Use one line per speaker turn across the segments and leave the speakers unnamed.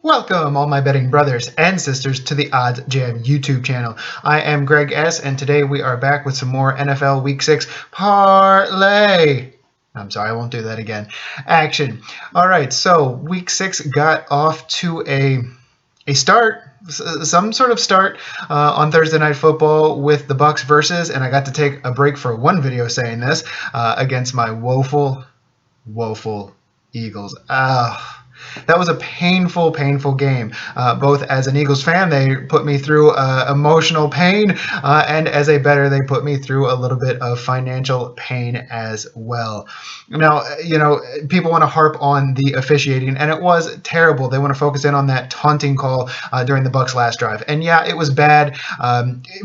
Welcome, all my betting brothers and sisters, to the Odds Jam YouTube channel. I am Greg S., and today we are back with some more NFL Week 6 parlay. I'm sorry, I won't do that again. Action. All right, so Week 6 got off to a start, some sort of start on Thursday Night Football with the Bucs versus, and I got to take a break for one video saying this, against my woeful Eagles. That was a painful game. Both as an Eagles fan, they put me through emotional pain, and as a bettor, they put me through a little bit of financial pain as well. Now, people want to harp on the officiating, and it was terrible. They want to focus in on that taunting call during the Bucs' last drive. And yeah, it was bad.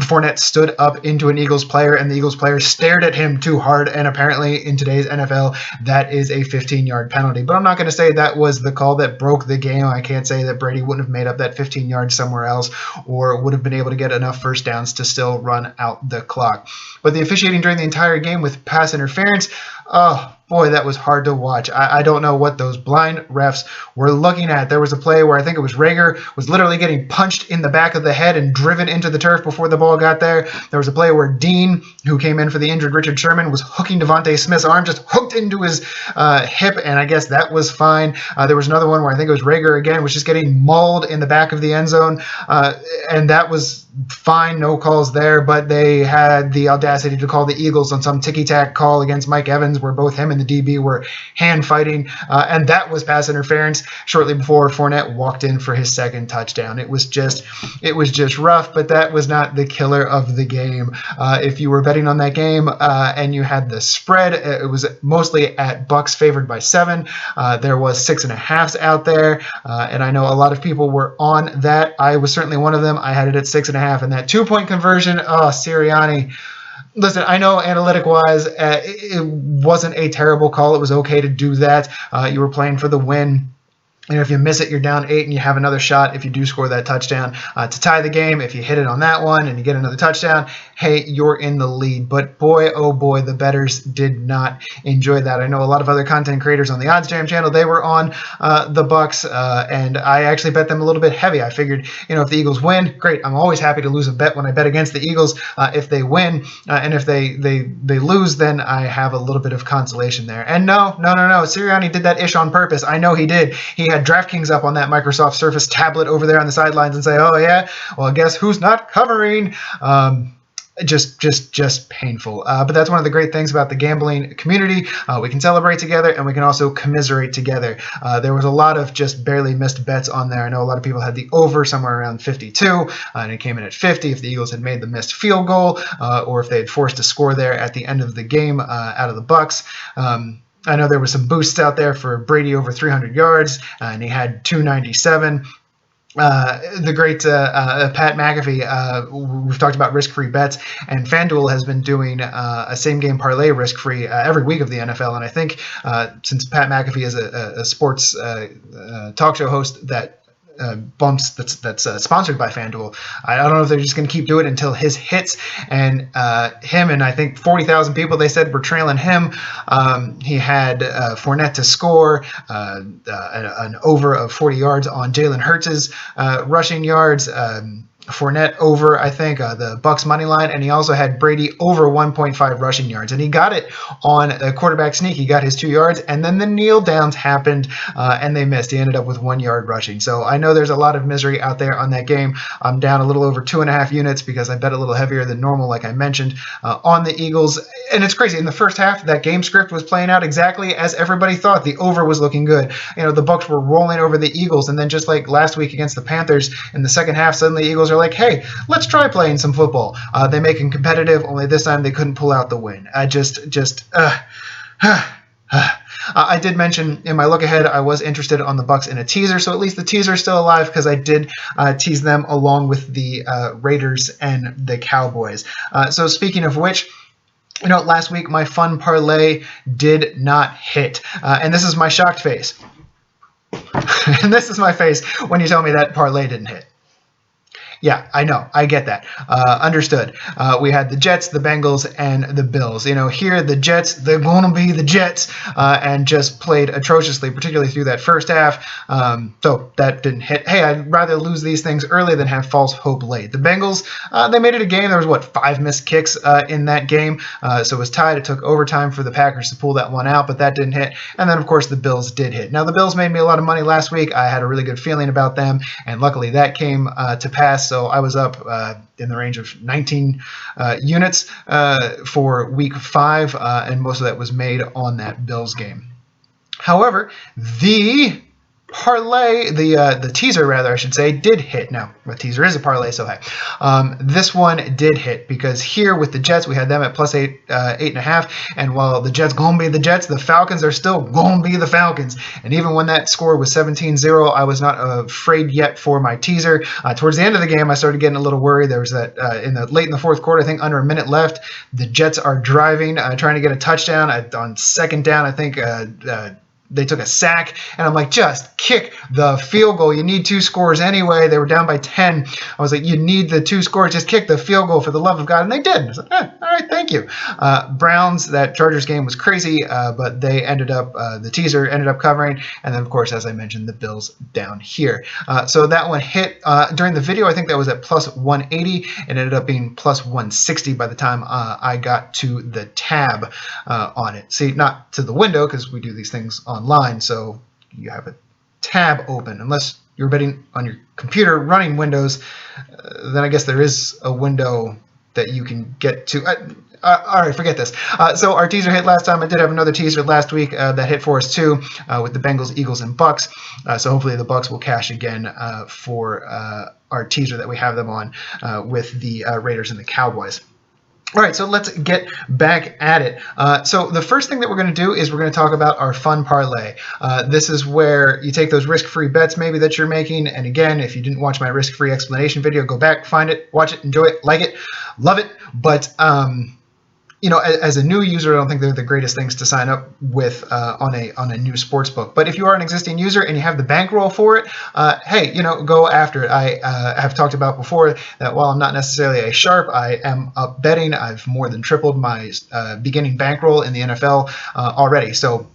Fournette stood up into an Eagles player, and the Eagles player stared at him too hard, and apparently in today's NFL, that is a 15-yard penalty. But I'm not going to say that was the call that broke the game. I can't say that Brady wouldn't have made up that 15 yards somewhere else or would have been able to get enough first downs to still run out the clock. But the officiating during the entire game with pass interference, oh boy, that was hard to watch. I don't know what those blind refs were looking at. There was a play where I think it was Rager was literally getting punched in the back of the head and driven into the turf before the ball got there. There was a play where Dean, who came in for the injured Richard Sherman, was hooking Devontae Smith's arm, just hooked into his hip, and I guess that was fine. There was another one where I think it was Rager again, was just getting mauled in the back of the end zone, and that was fine, no calls there, but they had the audacity to call the Eagles on some ticky-tack call against Mike Evans where both him and the DB were hand fighting, and that was pass interference shortly before Fournette walked in for his second touchdown. It was just rough, but that was not the killer of the game. If you were betting on that game and you had the spread, it was mostly at Bucs favored by 7. There was 6.5s out there, and I know a lot of people were on that. I was certainly one of them. I had it at 6.5. And that 2-point conversion, Sirianni. Listen, I know analytic-wise, it wasn't a terrible call. It was okay to do that. You were playing for the win. If you miss it, you're down 8 and you have another shot if you do score that touchdown to tie the game. If you hit it on that one and you get another touchdown, hey, you're in the lead. But boy, oh boy, the bettors did not enjoy that. I know a lot of other content creators on the Odds Jam channel, they were on the Bucs, and I actually bet them a little bit heavy. I figured, if the Eagles win, great. I'm always happy to lose a bet when I bet against the Eagles if they win, and if they lose, then I have a little bit of consolation there. And no. Sirianni did that ish on purpose. I know he did. He had DraftKings up on that Microsoft Surface tablet over there on the sidelines and say, oh yeah, well, guess who's not covering? Just painful. But that's one of the great things about the gambling community. We can celebrate together and we can also commiserate together. There was a lot of just barely missed bets on there. I know a lot of people had the over somewhere around 52, and it came in at 50 if the Eagles had made the missed field goal, or if they had forced a score there at the end of the game out of the Bucs. I know there were some boosts out there for Brady over 300 yards, and he had 297. The great Pat McAfee, we've talked about risk-free bets, and FanDuel has been doing a same-game parlay risk-free every week of the NFL. And I think since Pat McAfee is a sports talk show host that bumps that's sponsored by FanDuel, I don't know if they're just going to keep doing it until his hits, and him and I think 40,000 people, they said, were trailing him. He had Fournette to score, an over of 40 yards on Jalen Hurts' rushing yards, Fournette over, I think, the Bucs money line, and he also had Brady over 1.5 rushing yards, and he got it on a quarterback sneak. He got his 2 yards, and then the kneel downs happened, and they missed. He ended up with 1 yard rushing. So I know there's a lot of misery out there on that game. I'm down a little over 2.5 units because I bet a little heavier than normal, like I mentioned, on the Eagles. And it's crazy. In the first half, that game script was playing out exactly as everybody thought. The over was looking good. The Bucs were rolling over the Eagles, and then just like last week against the Panthers, in the second half, suddenly the Eagles are like, hey, let's try playing some football. They make it competitive, only this time they couldn't pull out the win. I did mention in my look ahead I was interested on the Bucs in a teaser, so at least the teaser is still alive because I did tease them along with the Raiders and the Cowboys. So speaking of which, last week my fun parlay did not hit, and this is my shocked face. And this is my face when you tell me that parlay didn't hit. Yeah, I know. I get that. Understood. We had the Jets, the Bengals, and the Bills. You know, here the Jets, they're going to be the Jets, and just played atrociously, particularly through that first half. So that didn't hit. Hey, I'd rather lose these things early than have false hope late. The Bengals, they made it a game. There was, 5 missed kicks in that game. So it was tied. It took overtime for the Packers to pull that one out, but that didn't hit. And then, of course, the Bills did hit. Now, the Bills made me a lot of money last week. I had a really good feeling about them, and luckily that came to pass. So I was up in the range of 19 units for week 5, and most of that was made on that Bills game. However, the parlay, the teaser rather, I should say, did hit. Now, a teaser is a parlay, so hey. This one did hit because here with the Jets, we had them at plus 8.5, and while the Jets gonna be the Jets, the Falcons are still gonna be the Falcons. And even when that score was 17-0, I was not afraid yet for my teaser. Towards the end of the game, I started getting a little worried. There was that late in the fourth quarter, I think under a minute left, the Jets are driving, trying to get a touchdown. On second down, I think they took a sack, and I'm like, just kick the field goal. You need 2 scores anyway. They were down by 10. I was like, you need the 2 scores. Just kick the field goal for the love of God. And they did. I was like, all right, thank you. Browns, that Chargers game was crazy, but they ended up, the teaser ended up covering. And then, of course, as I mentioned, the Bills down here. So that one hit during the video. I think that was at plus 180. It ended up being plus 160 by the time I got to the tab on it. See, not to the window, because we do these things online, so you have a tab open. Unless you're betting on your computer running Windows, then I guess there is a window that you can get to. All right, forget this. So our teaser hit last time. I did have another teaser last week that hit for us too, with the Bengals, Eagles, and Bucs. So hopefully the Bucs will cash again for our teaser that we have them on with the Raiders and the Cowboys. All right, so let's get back at it. So the first thing that we're going to do is we're going to talk about our fun parlay. This is where you take those risk-free bets maybe that you're making. And again, if you didn't watch my risk-free explanation video, go back, find it, watch it, enjoy it, like it, love it. But you know, as a new user, I don't think they're the greatest things to sign up with on a new sports book. But if you are an existing user and you have the bankroll for it, hey, you know, go after it. I have talked about before that while I'm not necessarily a sharp, I am up betting. I've more than tripled my beginning bankroll in the NFL already. So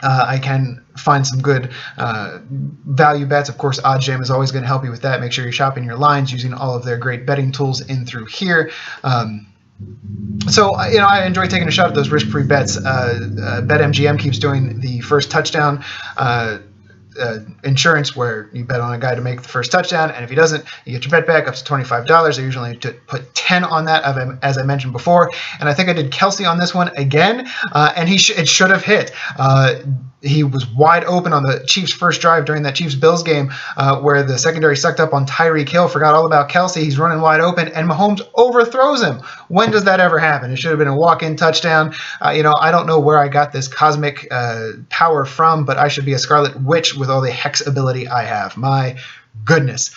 I can find some good value bets. Of course, OddsJam is always going to help you with that. Make sure you're shopping your lines using all of their great betting tools in through here. So, you know, I enjoy taking a shot at those risk-free bets. BetMGM keeps doing the first touchdown insurance, where you bet on a guy to make the first touchdown, and if he doesn't, you get your bet back up to $25. I usually put 10 on that, as I mentioned before, and I think I did Kelsey on this one again, and it should have hit. He was wide open on the Chiefs' first drive during that Chiefs-Bills game, where the secondary sucked up on Tyreek Hill, forgot all about Kelsey. He's running wide open, and Mahomes overthrows him. When does that ever happen? It should have been a walk-in touchdown. You know, I don't know where I got this cosmic power from, but I should be a Scarlet Witch with all the hex ability I have. My goodness.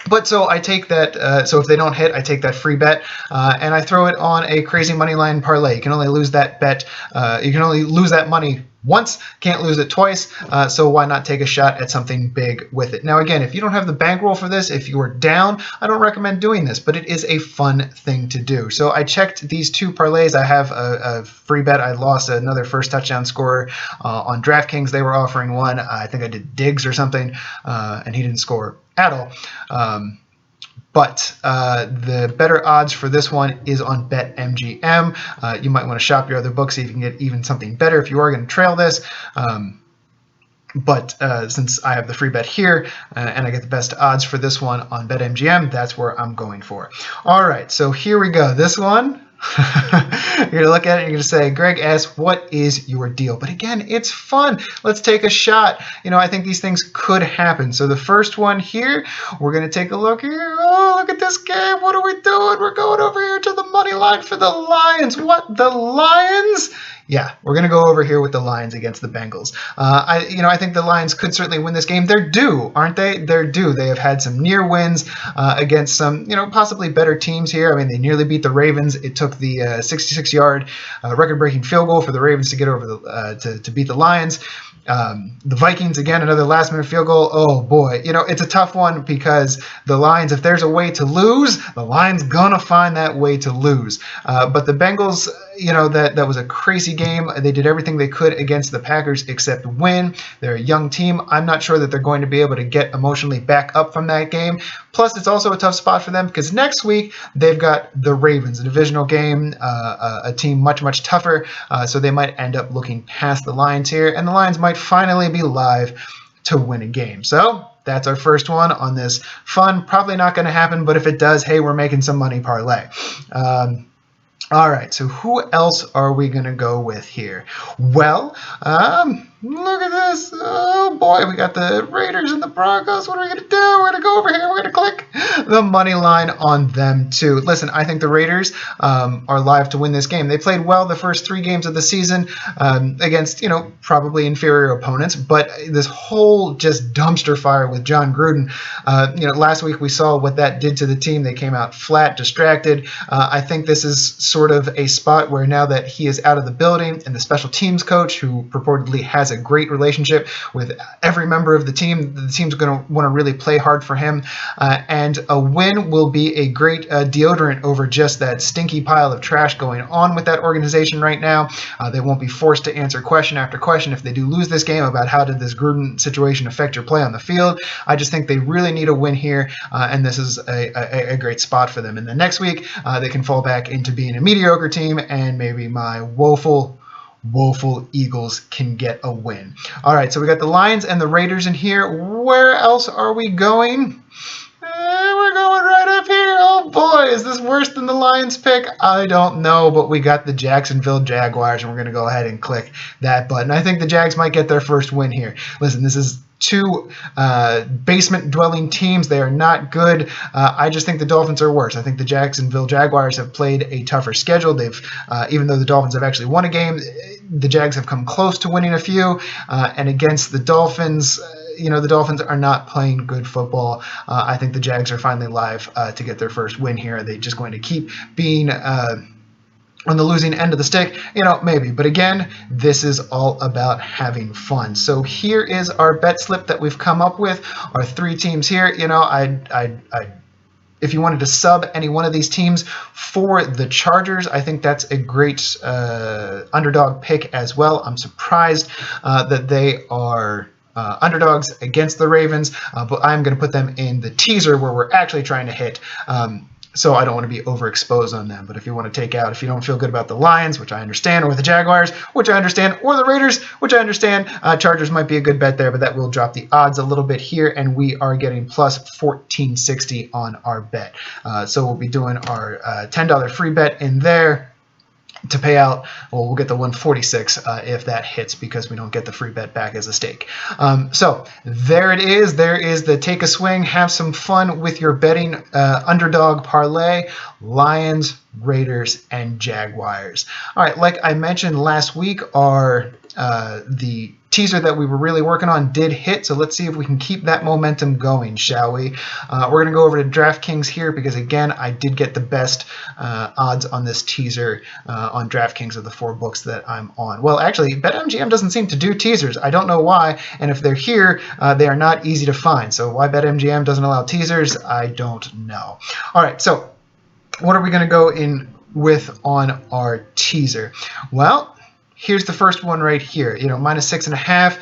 But so I take that, so if they don't hit, I take that free bet, and I throw it on a crazy money line parlay. You can only lose that bet, you can only lose that money once, can't lose it twice, so why not take a shot at something big with it? Now again, if you don't have the bankroll for this, if you're down, I don't recommend doing this, but it is a fun thing to do. So I checked these 2 parlays. I have a free bet. I lost another first touchdown scorer on DraftKings. They were offering one. I think I did Diggs or something, and he didn't score at all. But the better odds for this one is on BetMGM. You might want to shop your other books, see if you can get even something better if you are going to trail this. But since I have the free bet here and I get the best odds for this one on BetMGM, that's where I'm going for. All right, so here we go. This one, you're going to look at it and you're going to say, Greg S., what is your deal? But again, it's fun. Let's take a shot. You know, I think these things could happen. So the first one here, we're going to take a look here. Oh, look at this game. What are we doing? We're going over here to the money line for the Lions. What? The Lions? Yeah, we're going to go over here with the Lions against the Bengals. I think the Lions could certainly win this game. They're due, aren't they? They're due. They have had some near wins against some, possibly better teams here. I mean, they nearly beat the Ravens. It took the 66-yard record-breaking field goal for the Ravens to get over to beat the Lions. The Vikings, again, another last-minute field goal. Oh, boy. It's a tough one because the Lions, if there's a way to lose, the Lions going to find that way to lose. But the Bengals, that was a crazy game. They did everything they could against the Packers except win. They're a young team. I'm not sure that they're going to be able to get emotionally back up from that game. Plus, it's also a tough spot for them because next week they've got the Ravens, a divisional game, a team much, much tougher. So they might end up looking past the Lions here, and the Lions might finally be live to win a game. So that's our first one on this fun, probably not going to happen, but if it does, hey, we're making some money parlay. All right, so who else are we going to go with here? Well, look at this. Oh, boy, we got the Raiders and the Broncos. What are we going to do? We're going to go over here. We're going to click the money line on them, too. Listen, I think the Raiders are live to win this game. They played well the first 3 games of the season against, probably inferior opponents, but this whole just dumpster fire with John Gruden, last week we saw what that did to the team. They came out flat, distracted. I think this is sort of a spot where now that he is out of the building and the special teams coach, who purportedly has a great relationship with every member of the team's going to want to really play hard for him. And a win will be a great deodorant over just that stinky pile of trash going on with that organization right now. They won't be forced to answer question after question if they do lose this game about how did this Gruden situation affect your play on the field. I just think they really need a win here, and this is a great spot for them. And then next week, they can fall back into being a mediocre team, and maybe my woeful Eagles can get a win. All right, so we got the Lions and the Raiders in here. Where else are we going? We're going right up here. Oh boy, is this worse than the Lions pick? I don't know, but we got the Jacksonville Jaguars, and we're going to go ahead and click that button. I think the Jags might get their first win here. Listen, this is 2 basement-dwelling teams. They are not good. I just think the Dolphins are worse. I think the Jacksonville Jaguars have played a tougher schedule. They've, even though the Dolphins have actually won a game, the Jags have come close to winning a few. And against the Dolphins, the Dolphins are not playing good football. I think the Jags are finally live to get their first win here. Are they just going to keep being on the losing end of the stick? Maybe. But again, this is all about having fun. So here is our bet slip that we've come up with. Our 3 teams here. If you wanted to sub any one of these teams for the Chargers, I think that's a great underdog pick as well. I'm surprised that they are underdogs against the Ravens, but I'm going to put them in the teaser where we're actually trying to hit. So I don't want to be overexposed on them. But if you want to take out, if you don't feel good about the Lions, which I understand, or the Jaguars, which I understand, or the Raiders, which I understand, Chargers might be a good bet there, but that will drop the odds a little bit here, and we are getting plus 1460 on our bet. So we'll be doing our $10 free bet in there to pay out. Well, we'll get the 146 if that hits, because we don't get the free bet back as a stake. So there it is. There is the take a swing, have some fun with your betting underdog parlay, Lions, Raiders, and Jaguars. All right, like I mentioned last week, the teaser that we were really working on did hit, so let's see if we can keep that momentum going, shall we? We're going to go over to DraftKings here because, again, I did get the best odds on this teaser on DraftKings of the 4 books that I'm on. Well, actually, BetMGM doesn't seem to do teasers. I don't know why, and if they're here, they are not easy to find. So why BetMGM doesn't allow teasers, I don't know. All right, so what are we going to go in with on our teaser? Well, here's the first one right here. Minus 6.5.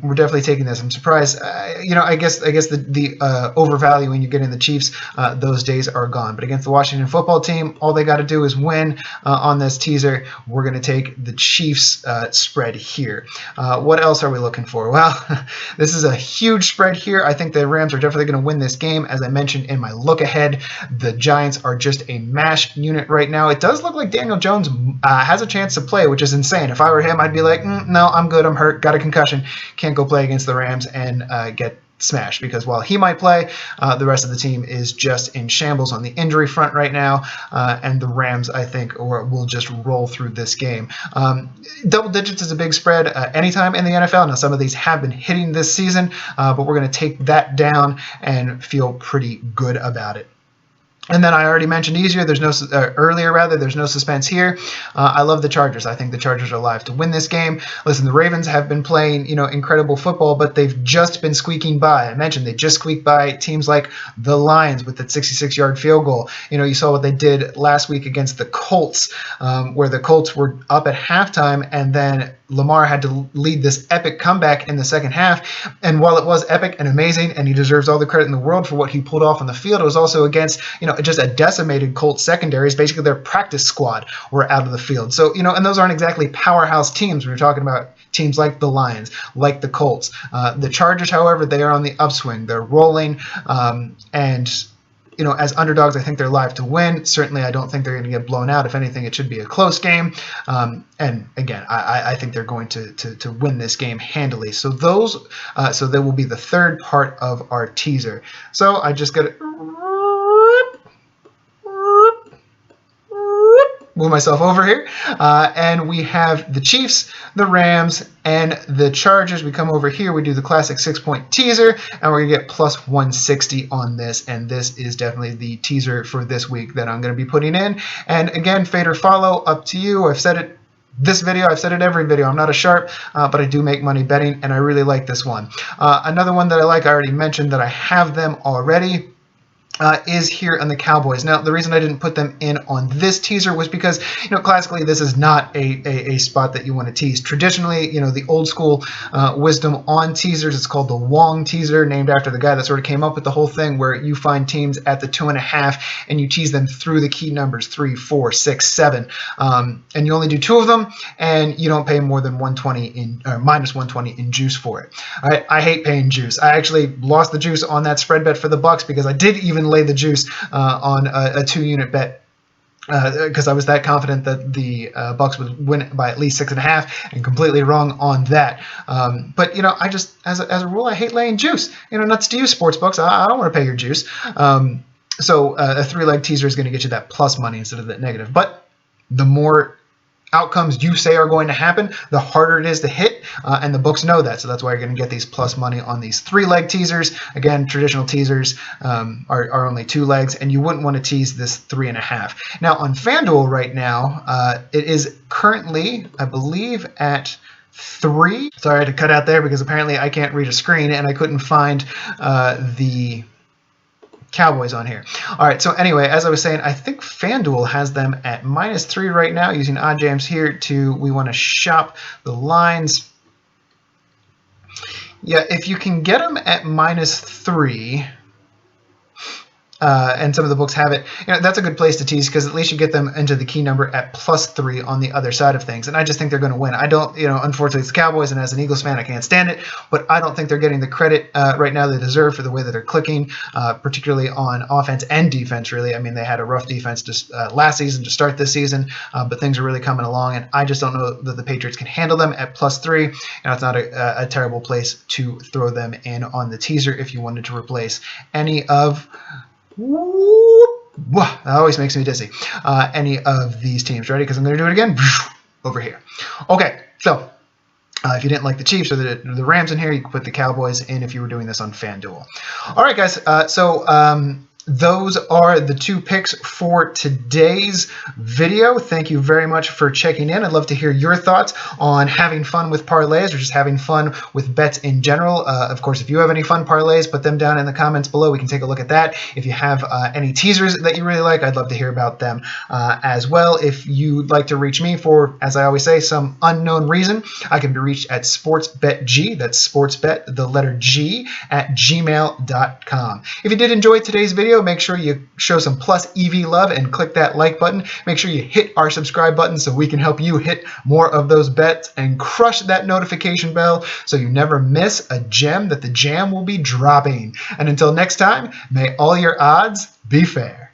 We're definitely taking this. I'm surprised. I guess the overvaluing you get in the Chiefs, those days are gone. But against the Washington football team, all they got to do is win on this teaser. We're going to take the Chiefs spread here. What else are we looking for? Well, this is a huge spread here. I think the Rams are definitely going to win this game. As I mentioned in my look ahead, the Giants are just a mash unit right now. It does look like Daniel Jones has a chance to play, which is insane. saying, if I were him, I'd be like, no, I'm good. I'm hurt. Got a concussion. Can't go play against the Rams and get smashed, because while he might play, the rest of the team is just in shambles on the injury front right now, and the Rams, I think, will just roll through this game. Double digits is a big spread anytime in the NFL. Now, some of these have been hitting this season, but we're going to take that down and feel pretty good about it. And then I already mentioned earlier, there's no suspense here. I love the Chargers. I think the Chargers are live to win this game. Listen, the Ravens have been playing, incredible football, but they've just been squeaking by. I mentioned they just squeaked by teams like the Lions with that 66-yard field goal. You saw what they did last week against the Colts, where the Colts were up at halftime, and then Lamar had to lead this epic comeback in the second half. And while it was epic and amazing, and he deserves all the credit in the world for what he pulled off on the field, it was also against, just a decimated Colts secondaries. Basically, their practice squad were out of the field. So, and those aren't exactly powerhouse teams when you're talking about teams like the Lions, like the Colts. The Chargers, however, they are on the upswing. They're rolling, and as underdogs, I think they're live to win. Certainly, I don't think they're going to get blown out. If anything, it should be a close game. And again, I think they're going to win this game handily. So so they will be the third part of our teaser. So I just got to move myself over here, and we have the Chiefs, the Rams, and the Chargers. We come over here, we do the classic 6-point teaser, and we're gonna get plus 160 on this, and this is definitely the teaser for this week that I'm gonna be putting in. And again, fade or follow, up to you. I've said it this video, I've said it every video, I'm not a sharp, but I do make money betting, and I really like this one. Another one that I like, I already mentioned that I have them already, is here on the Cowboys. Now, the reason I didn't put them in on this teaser was because, classically, this is not a spot that you want to tease. Traditionally, the old school wisdom on teasers, it's called the Wong teaser, named after the guy that sort of came up with the whole thing, where you find teams at the 2.5 and you tease them through the key numbers 3, 4, 6, 7, and you only do 2 of them, and you don't pay more than minus 120 in juice for it. All right, I hate paying juice. I actually lost the juice on that spread bet for the Bucs because I did even lay the juice on a 2-unit bet, because I was that confident that the Bucs would win by at least 6.5, and completely wrong on that. But I just, as a rule, I hate laying juice. Nuts to you, sports books. I don't want to pay your juice. So a 3-leg teaser is going to get you that plus money instead of that negative. But the more outcomes you say are going to happen, the harder it is to hit, and the books know that. So that's why you're going to get these plus money on these 3-leg teasers. Again, traditional teasers are only 2 legs, and you wouldn't want to tease this 3.5. Now on FanDuel right now, it is currently, I believe, at 3. Sorry, I had to cut out there because apparently I can't read a screen, and I couldn't find the Cowboys on here. All right, so anyway, as I was saying, I think FanDuel has them at -3 right now, using odd jams here we want to shop the lines. Yeah, if you can get them at -3, and some of the books have it, that's a good place to tease, because at least you get them into the key number at +3 on the other side of things. And I just think they're going to win. I don't, unfortunately it's the Cowboys, and as an Eagles fan, I can't stand it, but I don't think they're getting the credit right now they deserve for the way that they're clicking, particularly on offense and defense, really. I mean, they had a rough defense just last season to start this season, but things are really coming along, and I just don't know that the Patriots can handle them at +3. It's not a terrible place to throw them in on the teaser if you wanted to replace any of... That always makes me dizzy. Any of these teams. Ready? Because I'm going to do it again. Over here. Okay, so if you didn't like the Chiefs or the Rams in here, you can put the Cowboys in if you were doing this on FanDuel. All right, guys. Those are the 2 picks for today's video. Thank you very much for checking in. I'd love to hear your thoughts on having fun with parlays, or just having fun with bets in general. Of course, if you have any fun parlays, put them down in the comments below. We can take a look at that. If you have any teasers that you really like, I'd love to hear about them as well. If you'd like to reach me for, as I always say, some unknown reason, I can be reached at sportsbetg, that's sportsbet, the letter G, at gmail.com. If you did enjoy today's video, make sure you show some plus EV love and click that like button. Make sure you hit our subscribe button so we can help you hit more of those bets, and crush that notification bell so you never miss a gem that the jam will be dropping. And until next time, may all your odds be fair.